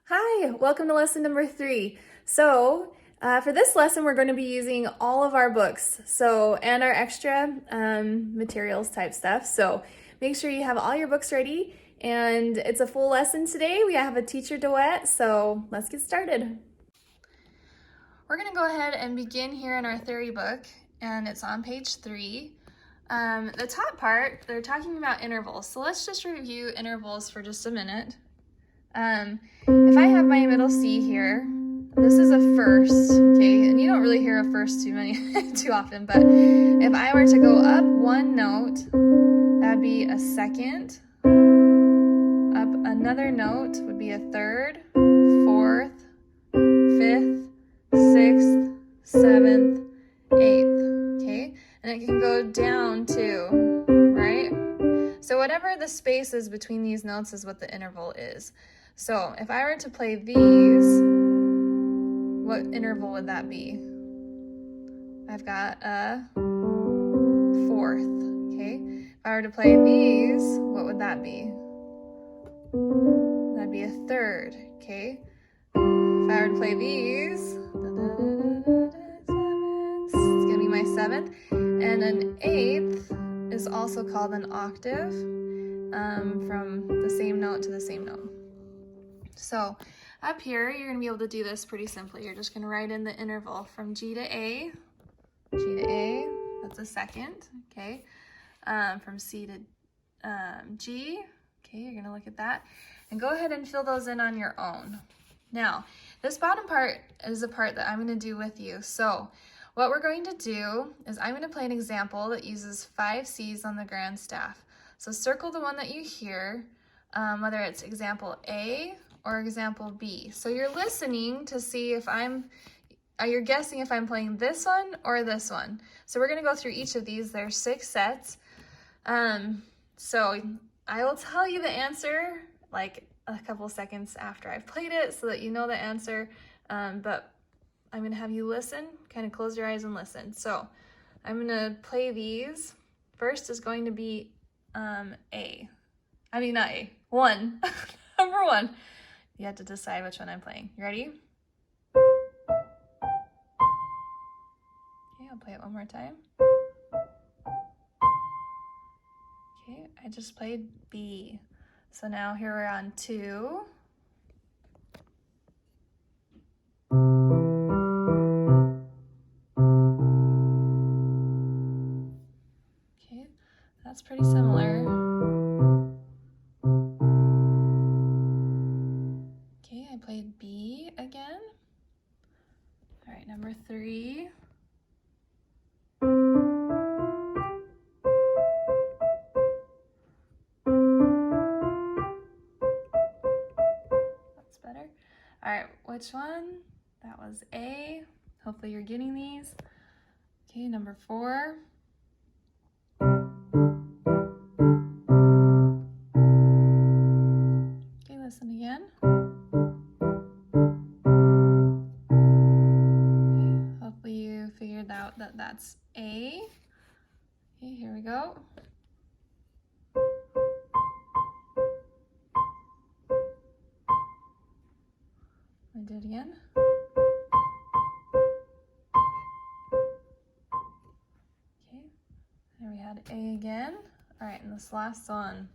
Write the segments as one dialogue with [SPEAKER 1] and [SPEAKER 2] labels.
[SPEAKER 1] Hi, welcome to lesson number 3. For this lesson, we're going to be using all of our books, and our extra materials type stuff. So make sure you have all your books ready, and it's a full lesson today. We have a teacher duet, so let's get started. We're going to go ahead and begin here in our theory book, and it's on page 3. The top part, they're talking about intervals, so let's just review intervals for just a minute. If I have my middle C here, this is a first, okay, and you don't really hear a first too often, but if I were to go up one note, that'd be a second. Up another note would be a third, fourth, fifth, sixth, seventh, eighth, okay? And it can go down too, right? So whatever the space is between these notes is what the interval is. So if I were to play these, what interval would that be? I've got a fourth, okay? If I were to play these, what would that be? That'd be a third, okay? If I were to play these, it's gonna be my seventh. And an eighth is also called an octave, from the same note to the same note. So up here, you're going to be able to do this pretty simply. You're just going to write in the interval from G to A, that's a second, okay? From C to G, okay, you're going to look at that. And go ahead and fill those in on your own. Now, this bottom part is the part that I'm going to do with you. So what we're going to do is I'm going to play an example that uses 5 C's on the grand staff. So circle the one that you hear, whether it's example A or example B. So you're listening to see if you're guessing if I'm playing this one or this one. So we're gonna go through each of these. There's 6 sets. So I will tell you the answer like a couple seconds after I've played it so that you know the answer. But I'm gonna have you listen, kind of close your eyes and listen. So I'm gonna play these. First is going to be not A, 1, number 1. You have to decide which one I'm playing. You ready? Okay, I'll play it one more time. Okay, I just played B. So now here we're on 2. Okay, that's pretty similar. Okay, I played B again. All right, number 3. That's better. All right, which one? That was A. Hopefully you're getting these. Okay, number 4. Okay, listen again. Hopefully you figured out that that's A. Okay, here we go. I do it again. Okay, there we had A again. All right, and this last one,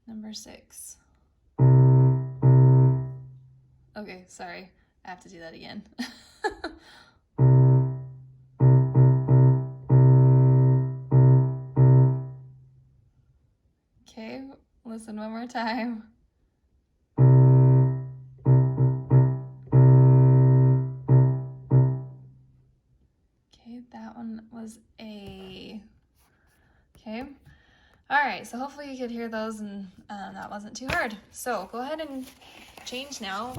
[SPEAKER 1] number 6. Okay, sorry, I have to do that again. Okay, listen one more time. Okay, that one was A. Okay, all right, so hopefully you could hear those and that wasn't too hard. So go ahead and change now.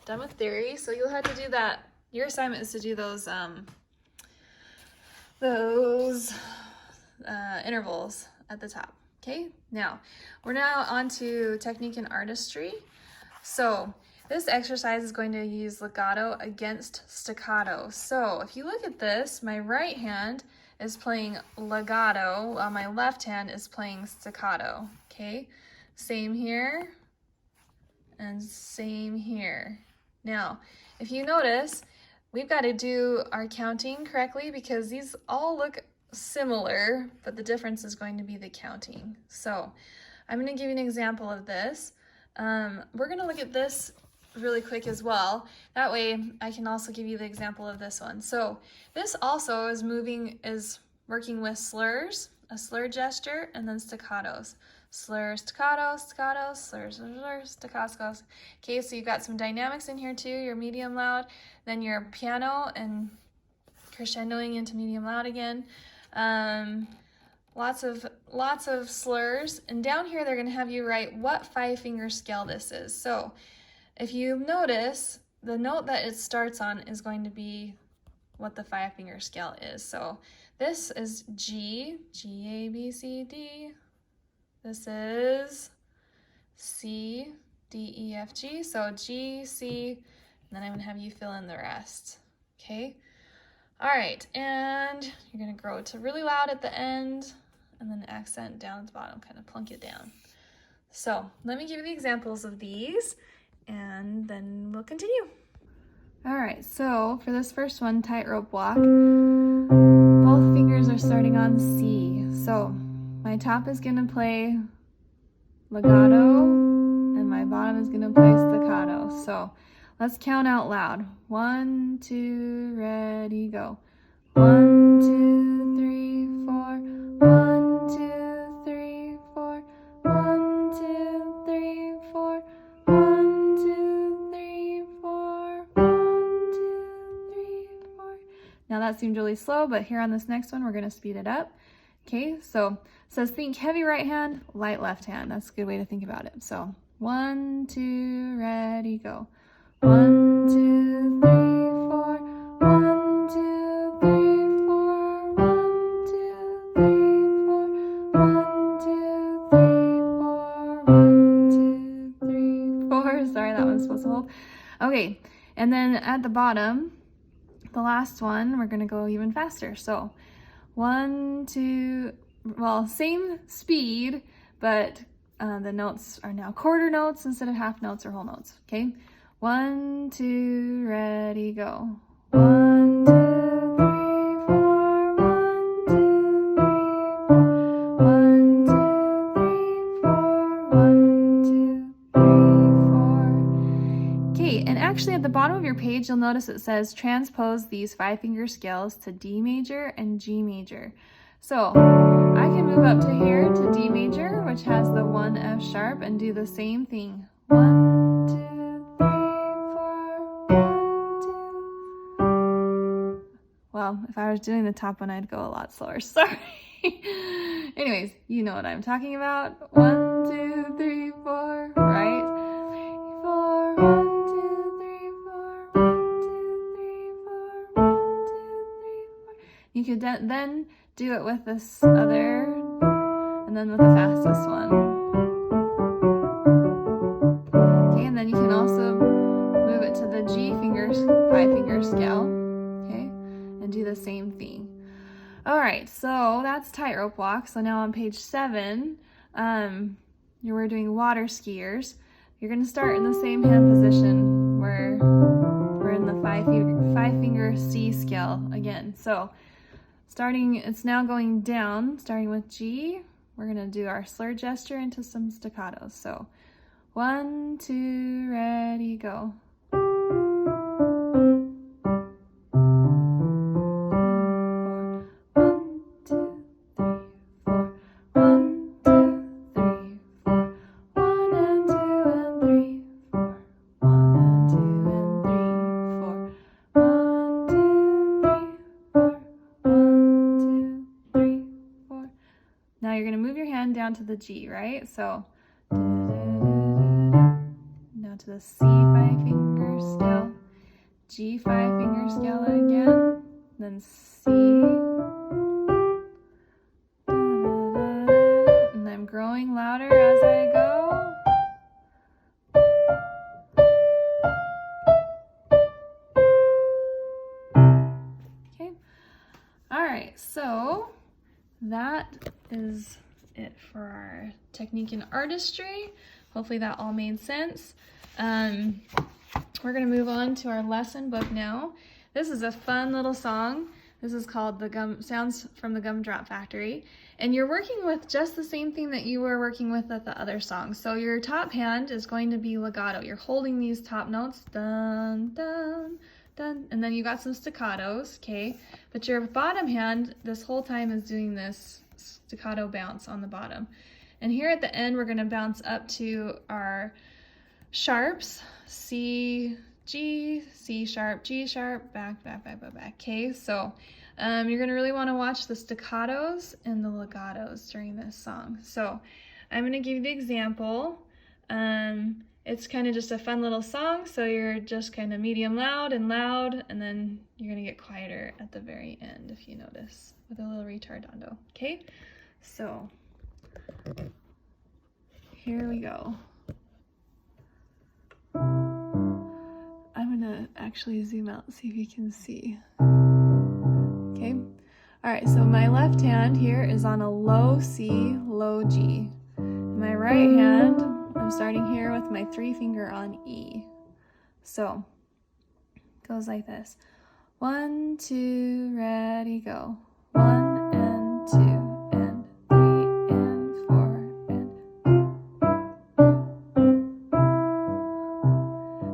[SPEAKER 1] Done with theory, so you'll have to do that. Your assignment is to do those intervals at the top. Okay, now we're on to technique and artistry. So this exercise is going to use legato against staccato. So if you look at this, my right hand is playing legato while my left hand is playing staccato. Okay, same here and same here. Now, if you notice, we've got to do our counting correctly because these all look similar, but the difference is going to be the counting. So I'm going to give you an example of this. We're going to look at this really quick as well. That way I can also give you the example of this one. So this also is working with slurs, a slur gesture, and then staccatos. Slur, staccato, staccato, slur, slur, staccato. Okay, so you've got some dynamics in here too, your medium loud, then your piano and crescendoing into medium loud again. Lots of slurs, and down here they're going to have you write what 5-finger scale this is. So if you notice, the note that it starts on is going to be what the 5-finger scale is. So this is G, G, A, B, C, D. This is C, D, E, F, G. So G, C, and then I'm going to have you fill in the rest. Okay? All right, and you're going to grow it to really loud at the end, and then accent down at the bottom, kind of plunk it down. So let me give you the examples of these, and then we'll continue. All right, so for this first one, tightrope walk, both fingers are starting on C. So my top is going to play legato, and my bottom is going to play staccato. So let's count out loud. 1, 2, ready, go. 1, 2, 3, 4. 1, 2, 3, 4. 1, 2, 3, 4. 1, 2, 3, 4. 1, 2, 3, 4. Now that seemed really slow, but here on this next one, we're going to speed it up. Okay, so it says think heavy right hand, light left hand. That's a good way to think about it. So 1, 2, ready, go. 1, 2, 3, 4. 1, 2, 3, 4. 1, 2, 3, 4. 1, 2, 3, 4. 1, 2, 3, 4. Sorry, that one's supposed to hold. Okay, and then at the bottom, the last one, we're going to go even faster. So 1, 2, well, same speed, but the notes are now quarter notes instead of half notes or whole notes. Okay, 1, 2, ready, go. 1, 2, 3, 4. 1, 2, 3, 4. 1, 2, 3, 4. 1, 2, 3, 4. Okay, and actually at the bottom of your page, you'll notice it says transpose these 5-finger scales to D major and G major. So I can move up to here to D major, which has the 1 F sharp, and do the same thing. 1, 2, 3, 4. 1, 2. Well, if I was doing the top one, I'd go a lot slower. Sorry. Anyways, you know what I'm talking about. 1, 2, 3, 4, right? 4, 1, 2, 3, 4. 1, 2, 3, 4. 1, 2, 3, 4. You could then do it with this other, and then with the fastest one. Okay, and then you can also move it to the G 5-finger scale, okay, and do the same thing. All right, so that's tightrope walk. So now on page 7, we're doing water skiers. You're going to start in the same hand position where we're in the 5-finger C scale again. So it's now going down, starting with G. We're going to do our slur gesture into some staccatos. So 1, 2, ready, go. 1, 2, 3, 4. 1, 2, 3, 4. 1 and 2 and 3, 4. 1 and 2 and 3, 4. 1, 2, 3, 4. 1, 2, 3, 4. Now you're going to move your hand down to the G, right? So now to the C 5-finger scale, G 5-finger scale again, then C, and I'm growing louder as I go. Okay, all right, so that is it for our technique and artistry. Hopefully that all made sense. We're gonna move on to our lesson book now. This is a fun little song. This is called Sounds from the Gumdrop Factory. And you're working with just the same thing that you were working with at the other song. So your top hand is going to be legato. You're holding these top notes, dun, dun, dun, and then you got some staccatos, okay? But your bottom hand, this whole time, is doing this staccato bounce on the bottom. And here at the end, we're gonna bounce up to our sharps, C, G, C sharp, G sharp, back, back, back, back, back, okay? So you're gonna really wanna watch the staccatos and the legatos during this song. So I'm gonna give you the example. It's kind of just a fun little song, so you're just kind of medium loud, and then you're gonna get quieter at the very end, if you notice, with a little retardando, okay? So here we go. I'm gonna actually zoom out, see if you can see. Okay. All right, so my left hand here is on a low C, low G. My right hand, I'm starting here with my 3-finger on E. So it goes like this. 1, 2, ready, go. 1 and 2 and 3 and 4 and.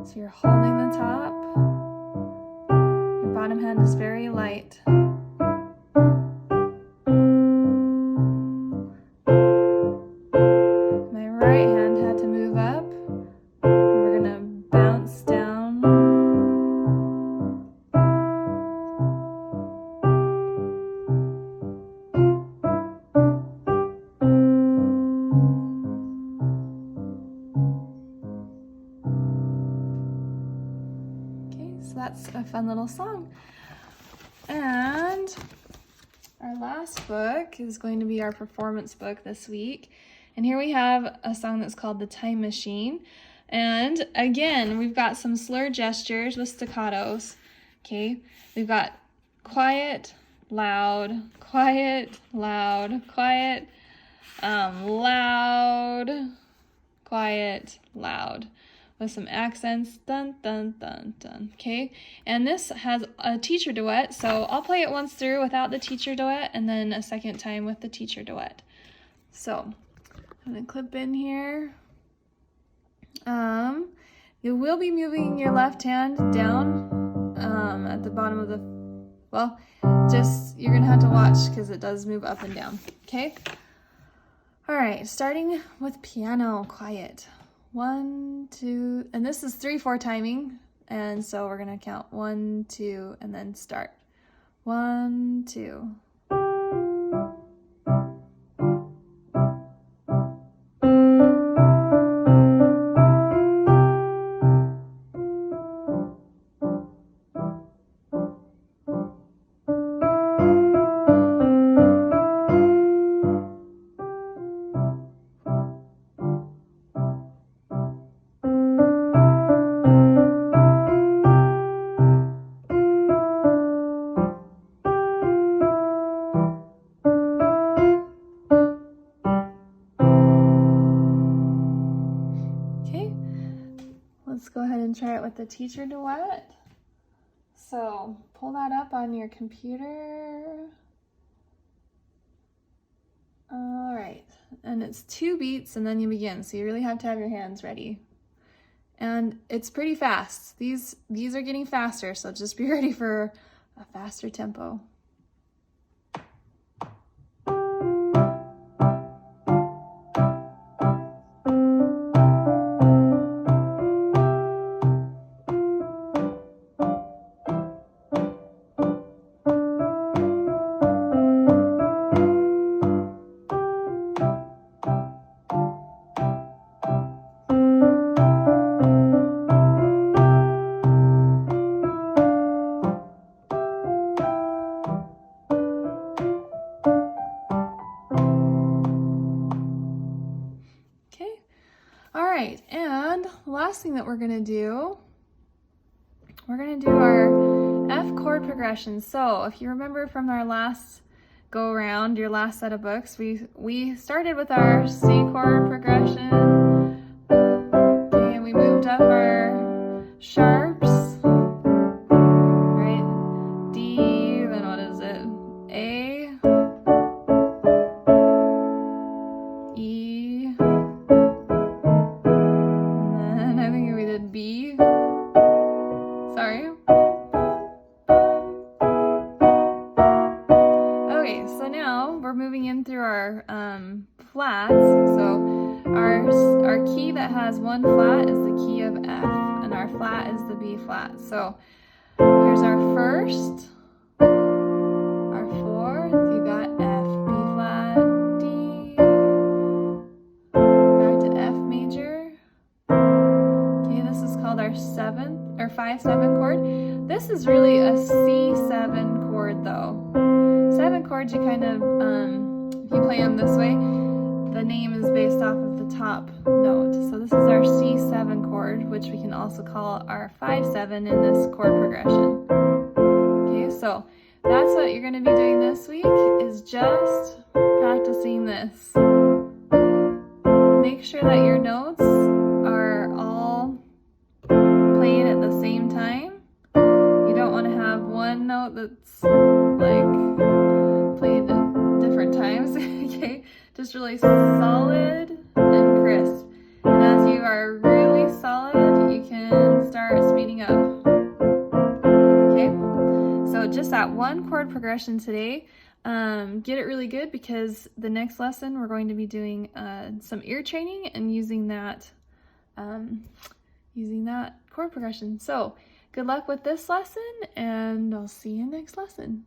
[SPEAKER 1] So you're holding the top. Your bottom hand is very light. My right hand had to move up. We're gonna bounce down. So that's a fun little song. And our last book is going to be our performance book this week. And here we have a song that's called The Time Machine. And again, we've got some slur gestures with staccatos. Okay, we've got quiet, loud, quiet, loud, quiet, loud, quiet, loud, with some accents, dun, dun, dun, dun, okay? And this has a teacher duet, so I'll play it once through without the teacher duet, and then a second time with the teacher duet. So, I'm gonna clip in here. You will be moving your left hand down at the bottom of the, well, just, you're gonna have to watch because it does move up and down, okay? All right, starting with piano, quiet. 1, 2, and this is 3/4 timing, and so we're gonna count 1, 2, and then start. 1, 2. Let's go ahead and try it with the teacher duet. So pull that up on your computer. All right, and it's 2 beats and then you begin. So you really have to have your hands ready. And it's pretty fast. These are getting faster, so just be ready for a faster tempo. right, and the last thing that we're gonna do our F chord progression. So if you remember from our last go around your last set of books. We started with our C chord progression. Okay, and we moved up our sharps. Right? D, then what is it? A, E, and then I think we did B. Sorry. Okay, so now we're moving in through our flats. So our key that has one flat is the key of F, and our flat is the B flat. So here's our first, our fourth, you got F, B flat, D, back to F major. Okay, this is called our 7th or 5/7 chord. This is really a C7 chord though. 7 chords, you kind of, if you play them this way, the name is based off of the top note. So this is our C7 chord, which we can also call our 5/7 in this chord progression. Okay, so that's what you're going to be doing this week, is just practicing this. Make sure that your notes are all playing at the same time. You don't want to have one note that's like played at different times. Okay, just really solid and crisp. And as you are really solid, you can start speeding up. Okay, so just that one chord progression today. Get it really good, because the next lesson we're going to be doing some ear training and using that chord progression. So good luck with this lesson, and I'll see you next lesson.